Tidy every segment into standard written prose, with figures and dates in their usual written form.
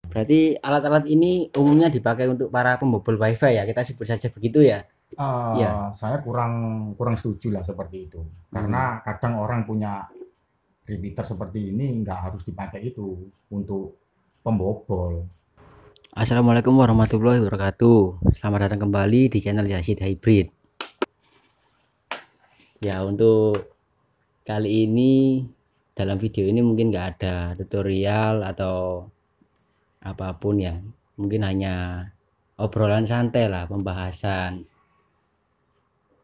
Berarti alat-alat ini umumnya dipakai untuk para pembobol WiFi ya, kita sebut saja begitu ya? Iya. Saya kurang kurang setuju lah seperti itu. Hmm. Karena kadang orang punya repeater seperti ini nggak harus dipakai itu untuk pembobol. Assalamualaikum warahmatullahi wabarakatuh. Selamat datang kembali di channel Yazid Hybrid. Ya, untuk kali ini dalam video ini mungkin nggak ada tutorial atau apapun ya. Mungkin hanya obrolan santai lah, pembahasan.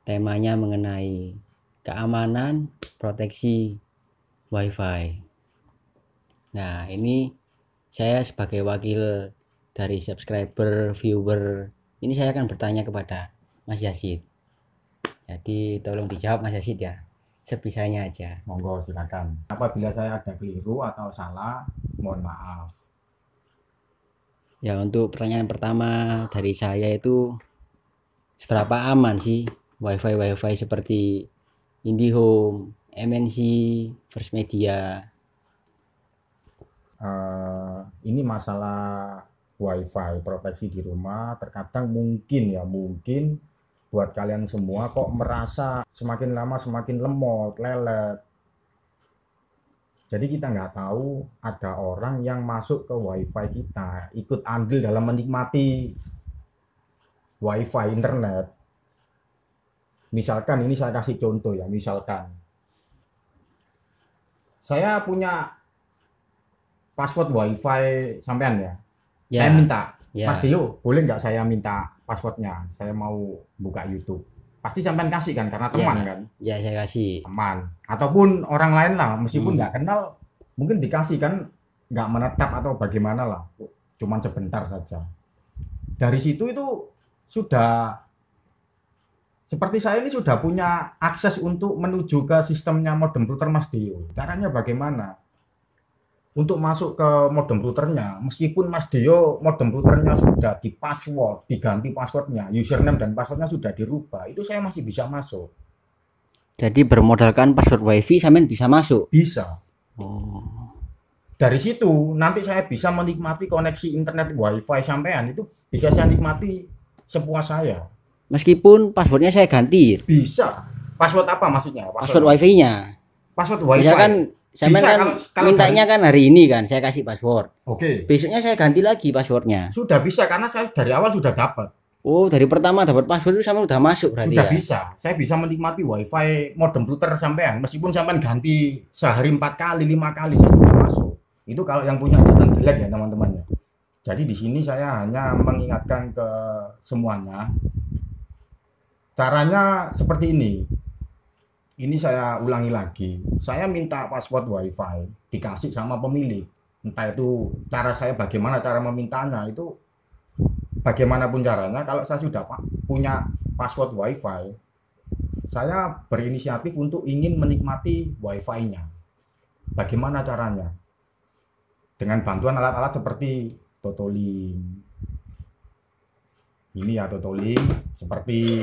Temanya mengenai keamanan, proteksi WiFi. Nah, ini saya sebagai wakil dari subscriber, viewer, ini saya akan bertanya kepada Mas Yazid. Jadi tolong dijawab Mas Yazid ya, sebisanya aja. Monggo silakan. Apabila saya ada keliru atau salah, mohon maaf. Ya, untuk pertanyaan pertama dari saya itu, seberapa aman sih WiFi seperti IndiHome, MNC, First Media? Ini masalah WiFi proteksi di rumah. Terkadang mungkin buat kalian semua kok merasa semakin lama semakin lemot, lelet. Jadi kita nggak tahu ada orang yang masuk ke WiFi kita, ikut andil dalam menikmati WiFi internet. Misalkan ini saya kasih contoh ya, misalkan saya punya password WiFi sampean ya. Saya Ya, minta, Mas ya, Dio, boleh nggak saya minta passwordnya? Saya mau buka YouTube. Pasti sampean kasih kan, karena ya, teman kan, ya saya kasih. teman. Ataupun orang lain lah, meskipun Hmm. nggak kenal, mungkin dikasih kan, nggak menetap atau bagaimana lah. Cuman sebentar saja. Dari situ itu sudah, seperti saya ini sudah punya akses untuk menuju ke sistemnya modem router Mas Dio. Caranya bagaimana? Untuk masuk ke modem routernya, meskipun Mas Dio modem routernya sudah di password, diganti passwordnya, username dan passwordnya sudah dirubah, itu saya masih bisa masuk. Jadi bermodalkan password WiFi sampean bisa masuk. Bisa. Oh. Dari situ nanti saya bisa menikmati koneksi internet WiFi sampean, itu bisa saya nikmati sepuas saya. Meskipun passwordnya saya ganti, Bisa. Password apa maksudnya? Password password apa? WiFi-nya. Password WiFi. Misalkan sampean Bisa kan kalau kalau dari, mintanya kan hari ini kan saya kasih password. oke. Besoknya saya ganti lagi passwordnya. Sudah bisa karena saya dari awal sudah dapat. Oh, dari pertama dapat password itu sama udah masuk berarti Sudah ya. bisa. Saya bisa menikmati WiFi modem router sampean. Meskipun sampean ganti sehari 4 kali, 5 kali, saya sudah masuk. Itu kalau yang punya catatan jelek ya teman-teman ya. Jadi di sini saya hanya mengingatkan ke semuanya. Caranya seperti ini. Ini saya ulangi lagi. Saya minta password WiFi, dikasih sama pemilik. Entah itu cara saya bagaimana cara memintanya, itu bagaimanapun caranya, kalau saya sudah punya password WiFi, saya berinisiatif untuk ingin menikmati WiFi-nya. Bagaimana caranya? Dengan bantuan alat-alat seperti Totolink. Ini ya Totolink, seperti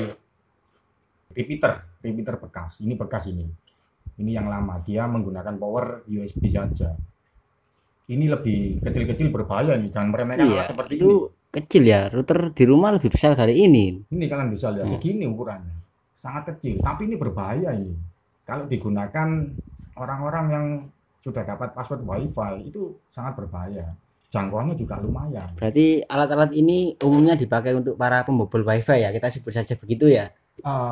repeater bekas. Ini bekas ini. Ini yang lama, dia menggunakan power USB saja. Ini lebih kecil-kecil berbahaya nih, jangan meremehkan Iya, alat seperti itu ini. kecil ya. Router di rumah lebih besar dari ini. Ini kalian bisa lihat Hmm. segini ukurannya, sangat kecil. Tapi ini berbahaya ini. Kalau digunakan orang-orang yang sudah dapat password WiFi itu sangat berbahaya. Jangkauannya juga lumayan. Berarti alat-alat ini umumnya dipakai untuk para pembobol WiFi ya. Kita sebut saja begitu ya.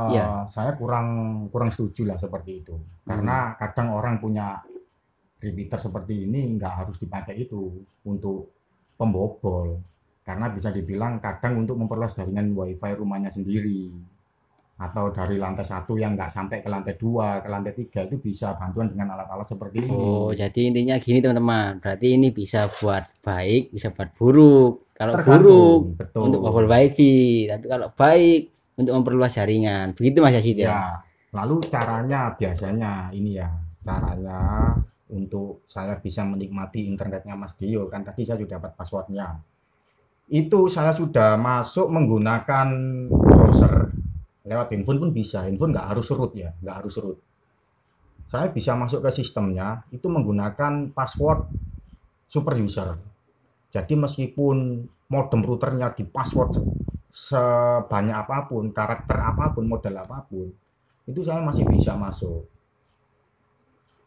Iya. Saya kurang kurang setuju lah seperti itu. Karena Hmm. kadang orang punya repeater seperti ini nggak harus dipakai itu untuk pembobol. Karena bisa dibilang kadang untuk memperluas jaringan WiFi rumahnya sendiri. Atau dari lantai satu yang nggak sampai ke lantai 2, ke lantai 3 itu bisa bantuan dengan alat-alat seperti ini. Oh, jadi intinya gini teman-teman. Berarti ini bisa buat baik, bisa buat buruk. Kalau buruk Tergantung, untuk bobol betul. WiFi, tapi kalau baik untuk memperluas jaringan. Begitu Mas Yasid ya. Ya, lalu caranya biasanya ini ya, caranya untuk saya bisa menikmati internetnya Mas Dio, kan tadi saya sudah dapat passwordnya. Itu saya sudah masuk menggunakan browser lewat handphone pun bisa. Handphone nggak harus root ya, nggak harus root. Saya bisa masuk ke sistemnya itu menggunakan password super user. Jadi meskipun modem routernya di password sebanyak apapun, karakter apapun, model apapun, itu saya masih bisa masuk.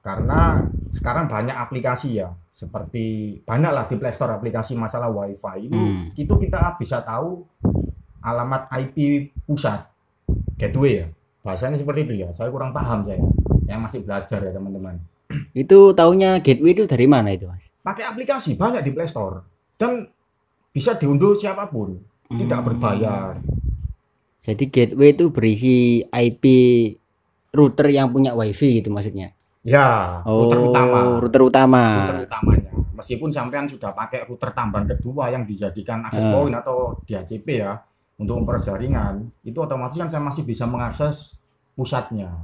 Karena sekarang banyak aplikasi ya, seperti banyaklah di Play Store aplikasi masalah WiFi. Itu kita bisa tahu alamat IP pusat, gateway ya. Bahasanya seperti itu ya. Saya kurang paham saya. Yang masih belajar ya teman-teman. Itu taunya gateway itu dari mana itu, Mas? Pakai aplikasi banyak di Play Store dan bisa diunduh siapapun, tidak berbayar. Jadi gateway itu berisi IP router yang punya WiFi gitu maksudnya. Ya, router utama. Router utama. Router utamanya. Meskipun sampean sudah pakai router tambahan kedua yang dijadikan access point atau DHCP ya untuk memperjaringan, itu otomatis kan saya masih bisa mengakses pusatnya.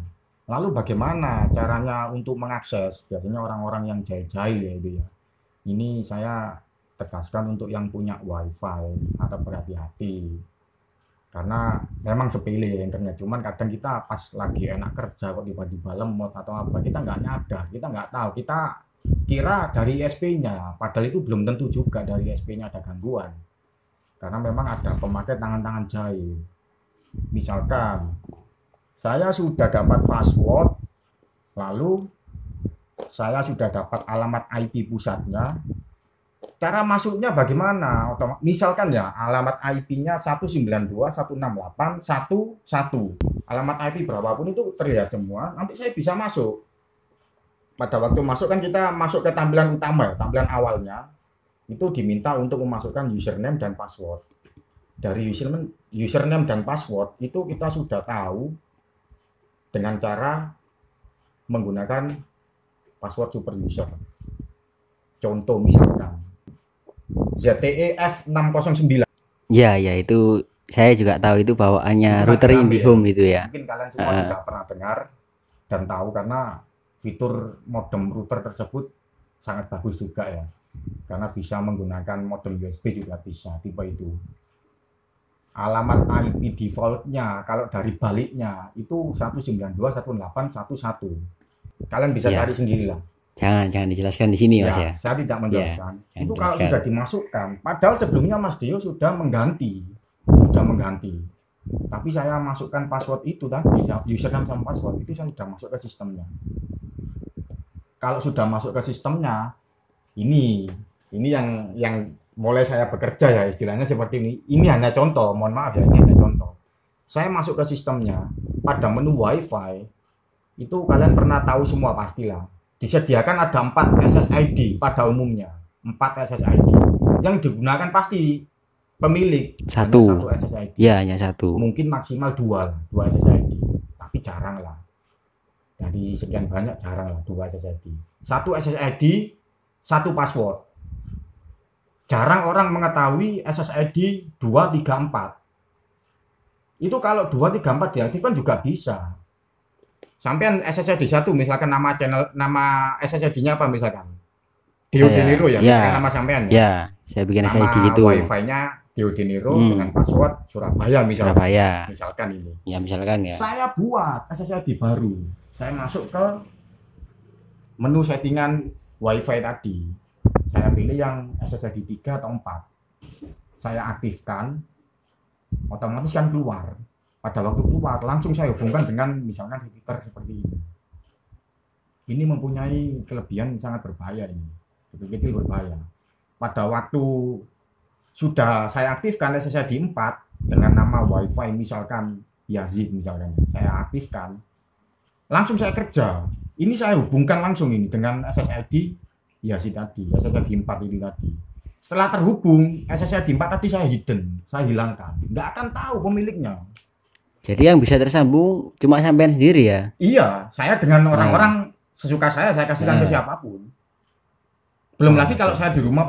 Lalu bagaimana caranya untuk mengakses? Biasanya orang-orang yang jahil-jahil ya itu ya. Ini saya tegaskan untuk yang punya WiFi atau berhati-hati. Karena memang sepele ya internet, cuman kadang kita pas lagi enak kerja kok tiba-tiba lemot atau apa, kita nggak nyadar, kita nggak tahu, kita kira dari ISP-nya, padahal itu belum tentu juga dari ISP-nya ada gangguan. Karena memang ada pemakai tangan-tangan jahil. Misalkan saya sudah dapat password, lalu saya sudah dapat alamat IP pusatnya. Cara masuknya bagaimana? Misalkan ya, alamat IP-nya 192.168.1.1. Alamat IP berapapun itu terlihat semua, nanti saya bisa masuk. Pada waktu masuk kan kita masuk ke tampilan utama, tampilan awalnya. Itu diminta untuk memasukkan username dan password. Dari username dan password itu kita sudah tahu dengan cara menggunakan password super user. Contoh misalkan ZTE-F609. Ya, itu saya juga tahu itu bawaannya router IndiHome itu ya. Mungkin kalian semua sudah pernah dengar dan tahu karena fitur modem router tersebut sangat bagus juga ya. Karena bisa menggunakan modem USB juga bisa, tipe itu. Alamat IP defaultnya kalau dari baliknya itu 192.168.1.1. Kalian bisa cari sendirilah. Jangan dijelaskan di sini Mas ya. Saya tidak menjelaskan. Itu kalau sudah dimasukkan, padahal sebelumnya Mas Dio sudah mengganti. Tapi saya masukkan password itu tadi, username sama password itu saya sudah masuk ke sistemnya. Kalau sudah masuk ke sistemnya, ini yang mulai saya bekerja ya, istilahnya seperti ini. Ini hanya contoh, mohon maaf ya, ini hanya contoh. Saya masuk ke sistemnya, pada menu WiFi itu kalian pernah tahu semua pastilah. Disediakan ada 4 SSID pada umumnya, 4 SSID yang digunakan pasti pemilik satu SSID. Ya, hanya satu. Mungkin maksimal 2 SSID, tapi jarang lah. Dari sekian banyak jarang lah 2 SSID. 1 SSID, 1 password. Jarang orang mengetahui SSID 2, 3, 4. Itu kalau 2, 3, 4 diaktifkan juga bisa. Sampean SSID 1 misalkan nama SSID-nya apa misalkan? Dio Dinero ya, nama sampean ya. Ya, saya bikin SSID gitu. Wi-Fi-nya Dio Dinero dengan password Surabaya misalkan. Misalkan ini. Ya, misalkan ya. Saya buat SSID baru. Saya masuk ke menu settingan Wi-Fi tadi. Saya pilih yang SSID 3 atau 4. Saya aktifkan, otomatis kan keluar. Pada waktu keluar langsung saya hubungkan dengan misalkan repeater seperti ini. Ini mempunyai kelebihan sangat berbahaya ini, betul-betul berbahaya. Pada waktu sudah saya aktifkan SSID 4 dengan nama WiFi misalkan Yazid misalkan, saya aktifkan, langsung saya kerja. Ini saya hubungkan langsung ini dengan SSID Yazid tadi, SSID 4 ini tadi. Setelah terhubung SSID 4 tadi saya hidden, saya hilangkan, nggak akan tahu pemiliknya. Jadi yang bisa tersambung cuma sampean sendiri ya? Iya, saya dengan orang-orang sesuka saya kasihkan ke siapapun. Belum lagi kalau saya di rumah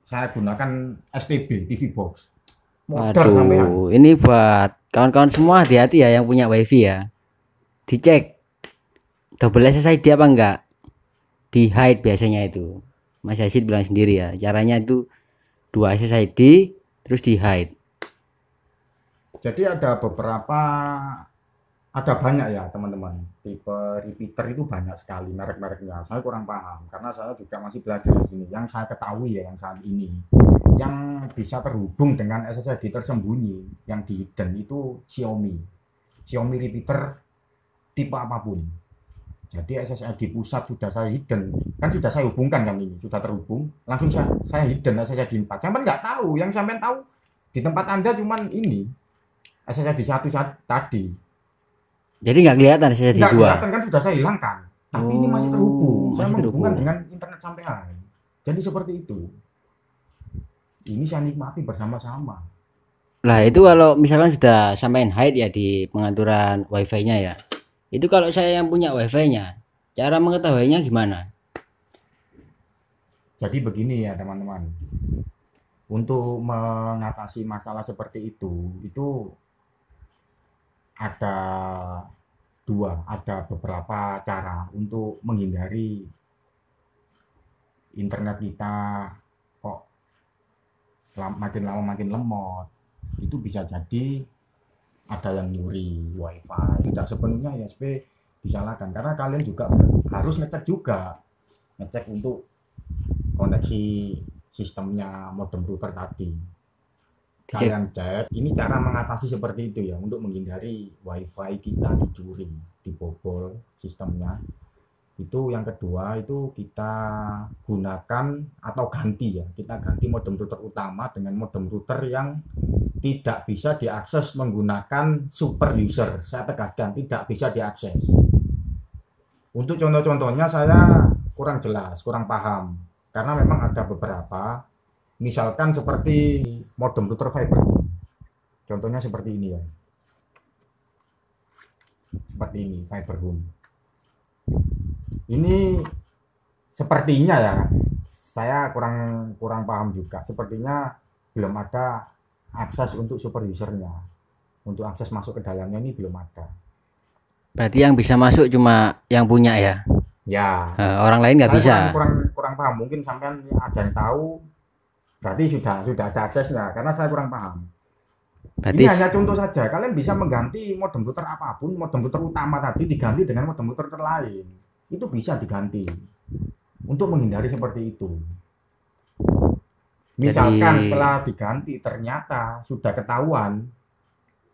saya gunakan STB, TV box. Aduh, ini buat kawan-kawan semua hati-hati ya yang punya WiFi ya. Dicek double SSID apa enggak? Di hide biasanya itu. Mas Yazid bilang sendiri ya, caranya itu 2 SSID terus di hide. Jadi ada beberapa ada banyak ya teman-teman, tipe repeater itu banyak sekali merek-mereknya. Saya kurang paham karena saya juga masih belajar di sini. Yang saya ketahui ya yang saat ini yang bisa terhubung dengan SSID tersembunyi yang di hidden itu Xiaomi repeater tipe apapun. Jadi SSID pusat sudah saya hidden, kan sudah saya hubungkan kan, ini sudah terhubung, langsung saya hidden SSID 4. Sampai nggak tahu, yang sampai tahu di tempat Anda cuman ini SSID 1 tadi. Jadi nggak kelihatan SSID Nggak 2. kelihatan kan, sudah saya hilangkan. Tapi ini masih terhubung. Saya masih menghubungkan terhubung. dengan internet sampean. Jadi seperti itu. Ini saya nikmati bersama-sama. Lah itu kalau misalkan sudah sampein hide ya di pengaturan wifi-nya ya. Itu kalau saya yang punya wifi-nya, cara mengetahuinya gimana? Jadi begini ya teman-teman. Untuk mengatasi masalah seperti itu ada ada beberapa cara untuk menghindari internet kita kok makin lama makin lemot. Itu bisa jadi ada yang nyuri wifi. Tidak sepenuhnya ISP disalahkan karena kalian juga harus ngecek untuk koneksi sistemnya, modem router tadi. Kalian cek, ini cara mengatasi seperti itu ya, untuk menghindari wifi kita dicuri, dibobol sistemnya. Itu yang kedua, itu kita gunakan atau ganti ya, kita ganti modem router utama dengan modem router yang tidak bisa diakses menggunakan super user. Saya tegaskan, tidak bisa diakses. Untuk contoh-contohnya saya kurang jelas, kurang paham, karena memang ada beberapa, misalkan seperti modem router fiber. Contohnya seperti ini ya. Seperti ini, fiber home. Ini sepertinya ya, saya kurang paham juga. Sepertinya belum ada akses untuk super usernya. Untuk akses masuk ke dalamnya ini belum ada. Berarti yang bisa masuk cuma yang punya ya? Ya. Orang lain nggak bisa. Kurang paham. Mungkin sampean ada yang tahu. Berarti sudah ada aksesnya, karena saya kurang paham. Berarti ini hanya contoh saja. Kalian bisa mengganti modem router apapun, modem router utama tadi diganti dengan modem router lain. Itu bisa diganti untuk menghindari seperti itu. Misalkan setelah diganti ternyata sudah ketahuan,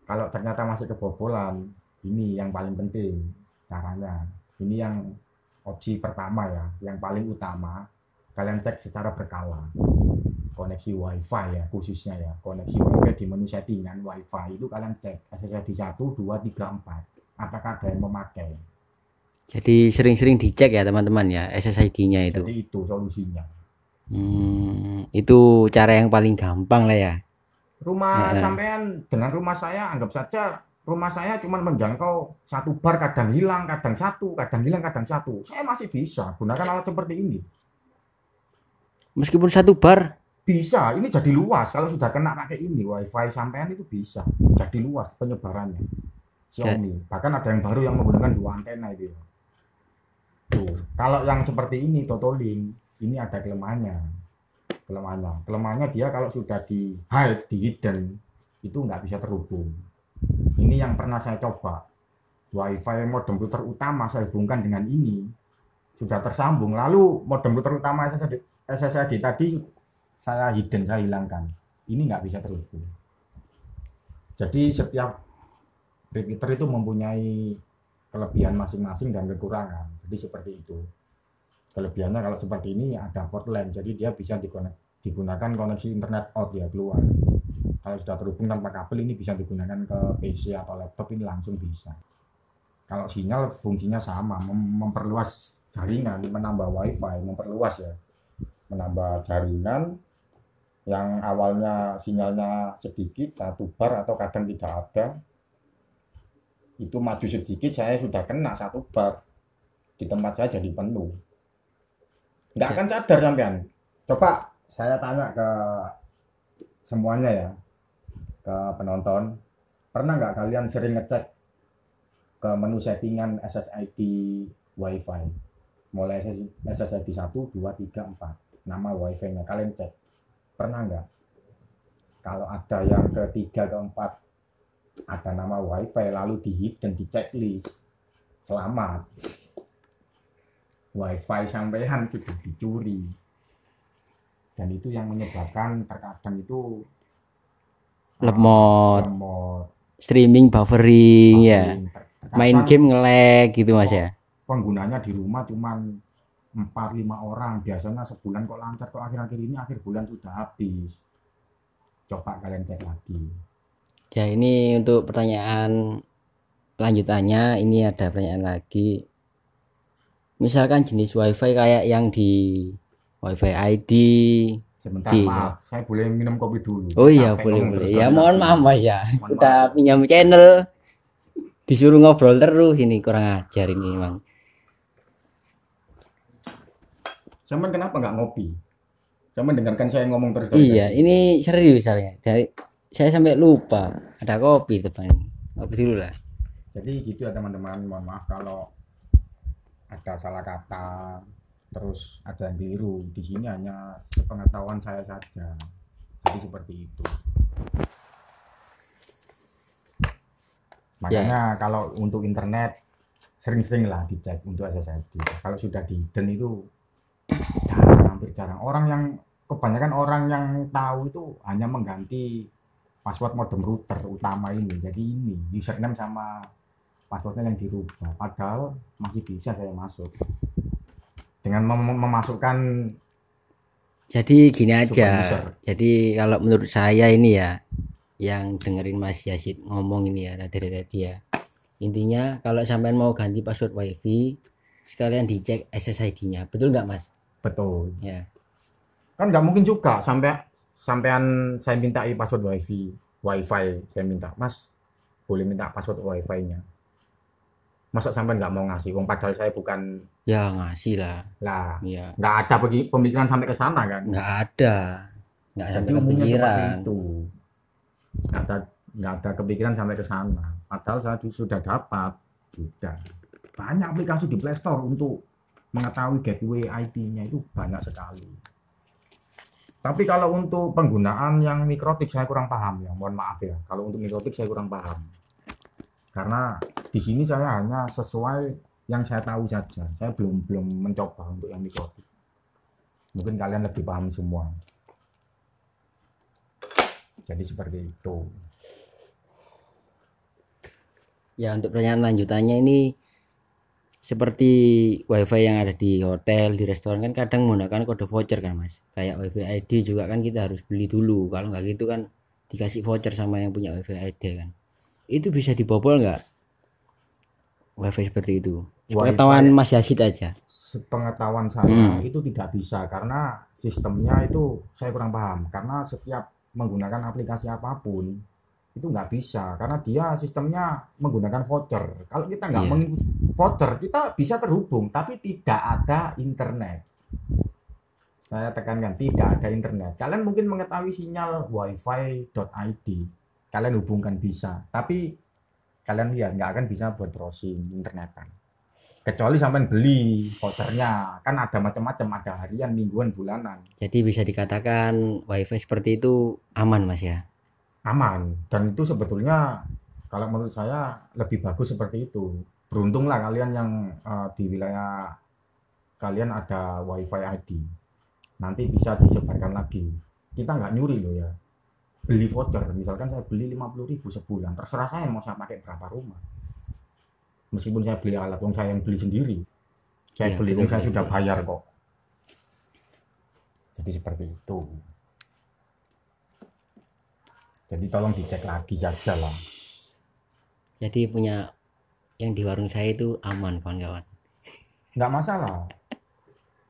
kalau ternyata masih kebobolan, ini yang paling penting caranya. Ini yang opsi pertama ya, yang paling utama. Kalian cek secara berkala koneksi wifi ya, khususnya ya, koneksi wifi di menu settingan wifi itu kalian cek SSID 1, 2, 3, 4 apakah ada yang memakai. Jadi sering-sering dicek ya teman-teman ya SSID-nya itu. Jadi itu solusinya. Itu cara yang paling gampang lah ya. Rumah sampean dengan rumah saya, anggap saja rumah saya cuma menjangkau 1 bar, kadang hilang, kadang 1, kadang hilang, kadang 1. Saya masih bisa gunakan alat seperti ini. Meskipun 1 bar bisa, ini jadi luas. Kalau sudah kena pakai ini wifi sampean itu bisa jadi luas penyebarannya. Xiaomi. Bahkan ada yang baru yang menggunakan 2 antena itu. Tuh, kalau yang seperti ini Totolink, ini ada kelemahannya. Kelemahannya dia kalau sudah di hide, di hidden, itu nggak bisa terhubung. Ini yang pernah saya coba. Wifi modem router utama saya hubungkan dengan ini, sudah tersambung. Lalu modem router utama SSID tadi saya hidden, saya hilangkan. Ini nggak bisa terhubung. Jadi setiap repeater itu mempunyai kelebihan masing-masing dan kekurangan. Jadi seperti itu. Kelebihannya kalau seperti ini ada port LAN, jadi dia bisa digunakan koneksi internet out ya, keluar. Kalau sudah terhubung tanpa kabel, ini bisa digunakan ke PC atau laptop, ini langsung bisa. Kalau sinyal fungsinya sama, memperluas jaringan, menambah wifi, memperluas ya, menambah jaringan yang awalnya sinyalnya sedikit, 1 bar atau kadang tidak ada, itu maju sedikit saya sudah kena 1 bar, di tempat saya jadi penuh. Nggak akan sadar sampean. Coba saya tanya ke semuanya ya, ke penonton, pernah nggak kalian sering ngecek ke menu settingan SSID wifi, mulai SSID 1, 2, 3, 4, nama wifi-nya kalian cek, pernah nggak? Kalau ada yang ke-3, ke-4 ada nama wifi lalu di hidden di checklist, selamat, wifi sampean sudah dicuri. Dan itu yang menyebabkan terkadang itu lemot, lemot, streaming buffering ya, terkadang main game nge-lag gitu Mas ya. penggunanya di rumah cuman 4-5 orang, biasanya sebulan kok lancar, kok akhir-akhir ini akhir bulan sudah habis. Coba kalian cek lagi. Ya, ini untuk pertanyaan lanjutannya, ini ada pertanyaan lagi. Misalkan jenis wifi kayak yang di wifi ID. Sebentar, maaf, saya boleh minum kopi dulu. Oh iya, boleh. Ya mohon maaf Mas ya. Kita pinjam channel, disuruh ngobrol terus, ini kurang ajar ini emang. Cuman kenapa nggak ngopi? Cuman dengarkan saya ngomong terus. Iya, ini serius soalnya. Saya sampai lupa ada kopi depan. Ngopi dulu lah. Jadi gitu ya teman-teman, mohon maaf kalau ada salah kata, terus ada yang keliru. Di sini hanya sepengetahuan saya saja. Jadi seperti itu. Makanya kalau untuk internet sering-sering lah dicek untuk SSID. Kalau sudah di hidden itu jarang, hampir jarang. Kebanyakan orang yang tahu itu hanya mengganti password modem router utama ini. Jadi ini username sama passwordnya yang dirubah. Padahal masih bisa saya masuk dengan memasukkan. Jadi gini aja. Jadi kalau menurut saya ini ya, yang dengerin Mas Yazid ngomong ini ya tadi ya. Intinya kalau sampean mau ganti password wifi, sekalian dicek SSID-nya. Betul nggak Mas? Betul. Ya. Kan nggak mungkin juga sampean saya minta password wifi saya minta, Mas boleh minta password wifi-nya. Masa sampean nggak mau ngasih? Padahal saya bukan. Ya ngasih lah. Ya. Nggak ada pemikiran sampai ke sana kan? Nggak ada. Nggak sampai kepikiran. Itu. Nggak ada kepikiran sampai ke sana. Padahal saya sudah dapat. Sudah. Banyak aplikasi di Play Store untuk mengetahui gateway IP-nya itu banyak sekali. Tapi kalau untuk penggunaan yang mikrotik saya kurang paham ya, mohon maaf ya. Kalau untuk mikrotik saya kurang paham. Karena di sini saya hanya sesuai yang saya tahu saja. Saya belum mencoba untuk yang mikrotik. Mungkin kalian lebih paham semua. Jadi seperti itu. Ya, untuk pertanyaan lanjutannya ini seperti wifi yang ada di hotel, di restoran kan kadang menggunakan kode voucher kan Mas. Kayak wifi ID juga kan kita harus beli dulu. Kalau nggak gitu kan dikasih voucher sama yang punya wifi ID kan. Itu bisa dibobol nggak? Wifi seperti itu. Sepengetahuan Mas Yazid aja. Sepengetahuan saya itu tidak bisa karena sistemnya itu saya kurang paham. Karena setiap menggunakan aplikasi apapun itu nggak bisa karena dia sistemnya menggunakan voucher. Kalau kita nggak mengikuti voucher, kita bisa terhubung tapi tidak ada internet. Saya tekankan tidak ada internet. Kalian mungkin mengetahui sinyal wifi.id, kalian hubungkan bisa, tapi kalian lihat nggak akan bisa buat browsing internetan. Kecuali sampai beli vouchernya, kan ada macam-macam, ada harian, mingguan, bulanan. Jadi bisa dikatakan wifi seperti itu aman Mas ya? Aman, dan itu sebetulnya kalau menurut saya lebih bagus seperti itu. Beruntunglah kalian yang di wilayah kalian ada wifi ID, nanti bisa disebarkan lagi. Kita nggak nyuri loh ya, beli voucher misalkan saya beli 50.000 sebulan, terserah saya mau saya pakai berapa rumah. Meskipun saya beli alat, saya yang beli sendiri, saya beli, saya sudah bayar kok. Jadi seperti itu. Jadi tolong dicek lagi saja lah. Jadi punya yang di warung saya itu aman kawan-kawan. Nggak masalah.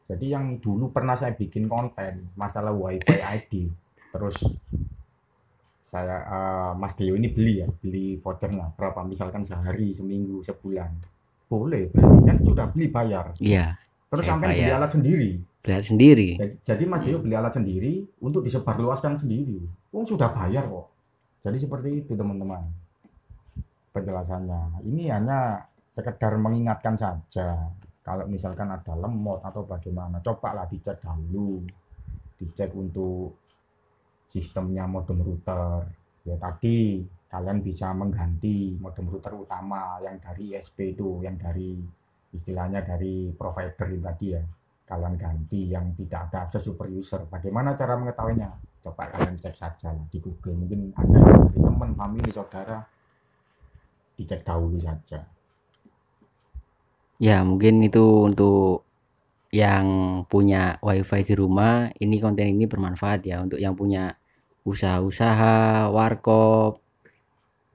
Jadi yang dulu pernah saya bikin konten masalah wifi ID, terus saya Mas Dio ini beli vouchernya berapa, misalkan sehari, seminggu, sebulan, boleh beli kan, sudah beli bayar. Iya. Terus sampai beli alat sendiri. Jadi Mas Dio beli alat sendiri untuk disebarluaskan sendiri. Sudah bayar kok. Jadi seperti itu teman-teman penjelasannya. Ini hanya sekedar mengingatkan saja. Kalau misalkan ada lemot atau bagaimana, cobalah dicek dulu. Dicek untuk sistemnya modem router. Ya tadi kalian bisa mengganti modem router utama yang dari ISP itu, yang dari istilahnya dari provider itu tadi ya. Kalian ganti yang tidak ada akses super user. Bagaimana cara mengetahuinya? Coba kalian cek saja lah di Google. Mungkin ada yang dari teman, famili, saudara. Dicek dahulu saja. Ya, mungkin itu untuk yang punya wifi di rumah. Ini konten ini bermanfaat ya untuk yang punya usaha-usaha, warkop,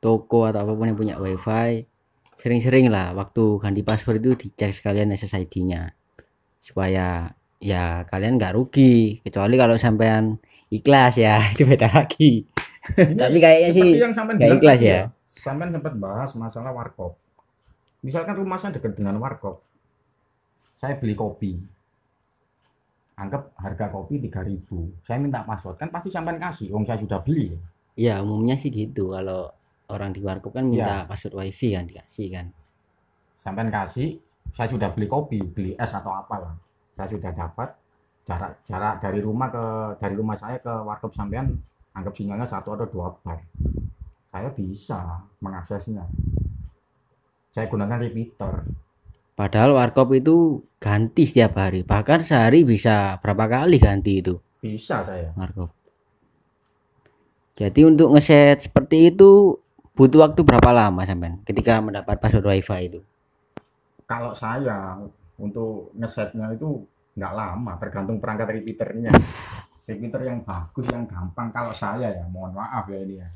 toko atau apapun yang punya wifi. Sering-sering lah waktu ganti password itu dicek sekalian SSID-nya supaya ya kalian nggak rugi, kecuali kalau sampean ikhlas ya itu beda lagi. Tapi kayaknya sih Seperti yang sampean nggak bilang ikhlas tadi ya. Sampean sempat bahas masalah warkop. Misalkan rumah saya dekat dengan warkop. Saya beli kopi. Anggap harga kopi 3.000. Saya minta password, kan pasti sampean kasih. Wong saya sudah beli. Ya umumnya sih gitu, kalau orang di warkop kan minta Ya, password wifi kan dikasih kan. sampean kasih, saya sudah beli kopi, beli es atau apalah. Saya sudah dapat jarak dari rumah saya ke warkop sampean, anggap sinyalnya 1 atau 2 bar. Saya bisa mengaksesnya. Saya gunakan repeater. Padahal warkop itu ganti setiap hari, bahkan sehari bisa berapa kali ganti itu Bisa saya. warkop. Jadi untuk ngeset seperti itu butuh waktu berapa lama sampean ketika mendapat password wifi itu? Kalau saya untuk ngesetnya itu nggak lama, tergantung perangkat repeaternya. Repeater yang bagus, yang gampang. Kalau saya ya, mohon maaf ya ini ya.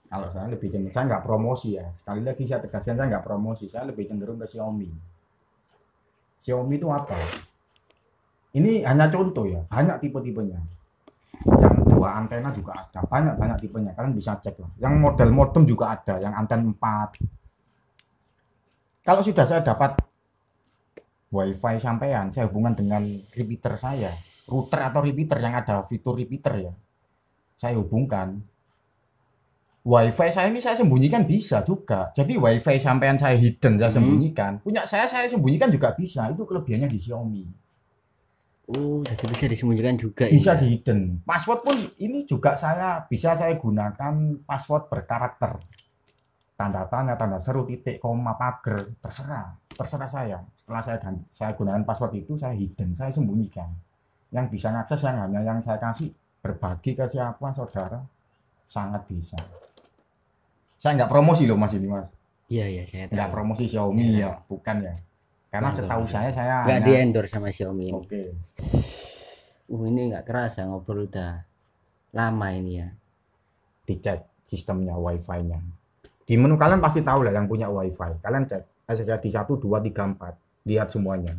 Kalau saya lebih cenderung, saya nggak promosi ya. Sekali lagi saya tegaskan, saya nggak promosi. Saya lebih cenderung ke Xiaomi. Xiaomi itu apa? Ini hanya contoh ya, banyak tipe-tipenya. Yang 2 antena juga ada, banyak tipenya. Kalian bisa cek lah. Yang model modem juga ada, yang antena 4. Kalau sudah saya dapat wifi sampean, saya hubungan dengan repeater saya, router atau repeater yang ada fitur repeater ya. Saya hubungkan. Wifi saya ini saya sembunyikan bisa juga. Jadi wifi sampean saya hidden, saya sembunyikan. Punya saya sembunyikan juga bisa. Itu kelebihannya di Xiaomi. Oh, jadi bisa disembunyikan juga Bisa ini ya. di hidden. Password pun ini juga bisa saya gunakan password berkarakter. Tanda tanya, tanda seru, titik, koma, pagar, terserah saya. Setelah saya gunakan password itu, saya hidden, saya sembunyikan. Yang bisa ngakses yang hanya yang saya kasih, berbagi ke siapa, saudara, sangat bisa. Saya nggak promosi loh mas ini mas, Iya ya, saya nggak tahu. promosi Xiaomi Ya, ya, bukan ya. Karena betul, setahu betul. saya Nggak di hanya endorse sama Xiaomi ini. oke. Ini nggak kerasa ngobrol udah lama ini ya. Dicek sistemnya, wifi-nya. Di menu kalian pasti tahu lah yang punya wifi. Kalian cek SSID 1, 2, 3, 4. Lihat semuanya.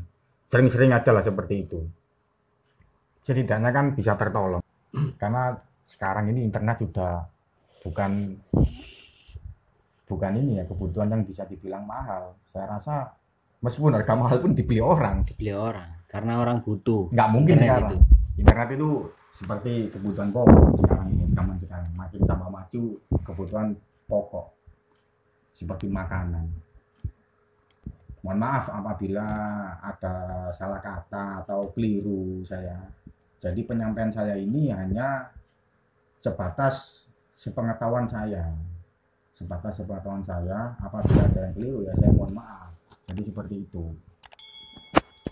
Sering-sering aja lah seperti itu. Setidaknya kan bisa tertolong. Karena sekarang ini internet sudah bukan ini ya, kebutuhan yang bisa dibilang mahal. Saya rasa meskipun harga mahal pun dibeli orang. Dibeli orang karena orang butuh Nggak mungkin internet sekarang. itu. Internet itu seperti kebutuhan pokok sekarang ini, zaman sekarang. Makin tambah maju, kebutuhan pokok. Seperti makanan. Mohon maaf apabila ada salah kata atau keliru saya. Jadi penyampaian saya ini hanya sebatas sepengetahuan saya. Sebatas sepengetahuan saya, apabila ada yang keliru ya saya mohon maaf. Jadi seperti itu.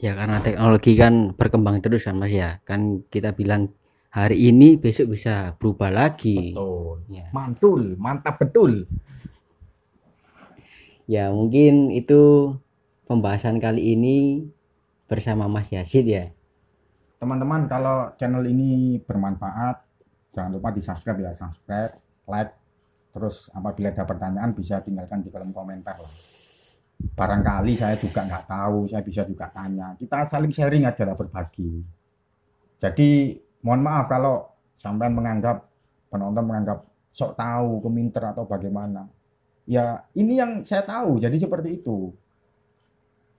Ya karena teknologi kan berkembang terus kan Mas ya. Kan kita bilang hari ini besok bisa berubah lagi. Betul. Ya. Mantul, mantap betul. Ya mungkin itu pembahasan kali ini bersama Mas Yazid ya. Teman-teman kalau channel ini bermanfaat, jangan lupa di subscribe ya, subscribe, like, terus apabila ada pertanyaan bisa tinggalkan di kolom komentar lah. Barangkali saya juga nggak tahu, saya bisa juga tanya. Kita saling sharing aja lah, berbagi. Jadi mohon maaf kalau sampean penonton menganggap sok tahu, keminter atau bagaimana. Ya ini yang saya tahu, jadi seperti itu.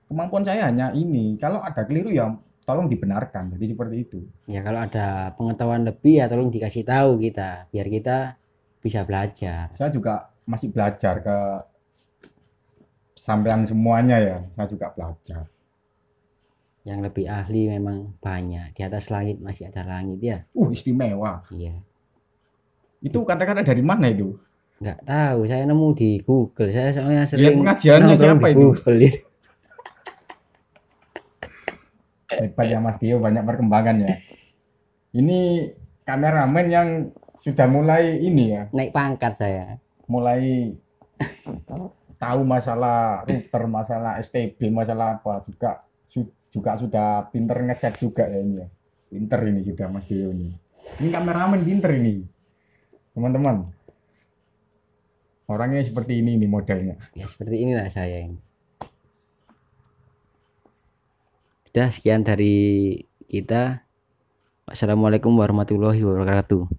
Kemampuan saya hanya ini. Kalau ada keliru ya tolong dibenarkan. Jadi seperti itu. Ya kalau ada pengetahuan lebih ya tolong dikasih tahu kita biar kita bisa belajar. Saya juga masih belajar ke sampean semuanya ya. Saya juga belajar. Yang lebih ahli memang banyak. Di atas langit masih ada langit ya. Istimewa. Iya. Itu kata-kata dari mana itu? Nggak tahu, saya nemu di Google. Saya soalnya Lihat sering pengajiannya nongkrong siapa di itu? Google itu. Hebat ya Mas Dio, banyak perkembangan ya. Ini kameramen yang sudah mulai ini ya, Naik pangkat saya. mulai tahu masalah router, masalah STB, masalah apa juga sudah pinter ngeset juga ya ini ya. Pinter ini sudah Mas Dio ini. Ini kameramen pinter ini. Teman-teman. Orangnya seperti ini nih modelnya. Ya seperti inilah saya ini. Sudah sekian dari kita. Wassalamualaikum warahmatullahi wabarakatuh.